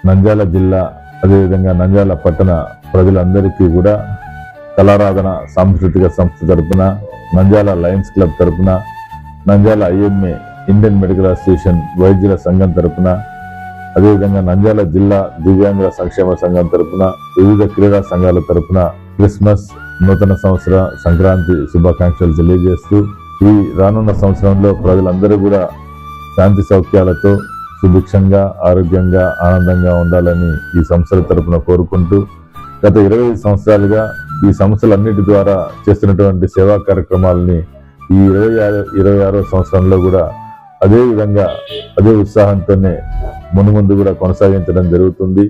నంద్యాల జిల్లా అదేవిధంగా నంద్యాల పట్టణ ప్రజలందరికీ కూడా కళారాధన సాంస్కృతిక సంస్థ తరపున, నంద్యాల లయన్స్ క్లబ్ తరపున, Nandyal IMA Indian medical association వైద్యుల సంఘం తరపున, అదేవిధంగా నంద్యాల జిల్లా దివ్యాంగుల సంక్షేమ సంఘం తరపున, వివిధ క్రీడా సంఘాల తరపున క్రిస్మస్, నూతన సంవత్సర, సంక్రాంతి శుభాకాంక్షలు తెలియజేస్తూ ఈ రానున్న సంవత్సరంలో ప్రజలందరూ కూడా శాంతి సౌఖ్యాలతో సుభిక్షంగా, ఆరోగ్యంగా, ఆనందంగా ఉండాలని ఈ సంస్థల తరపున కోరుకుంటూ గత 25 సంవత్సరాలుగా ఈ సంస్థలన్నిటి ద్వారా చేస్తున్నటువంటి సేవా కార్యక్రమాలని ఈ 26వ సంవత్సరంలో కూడా అదే విధంగా అదే ఉత్సాహంతోనే మున్ముందు కూడా కొనసాగించడం జరుగుతుంది.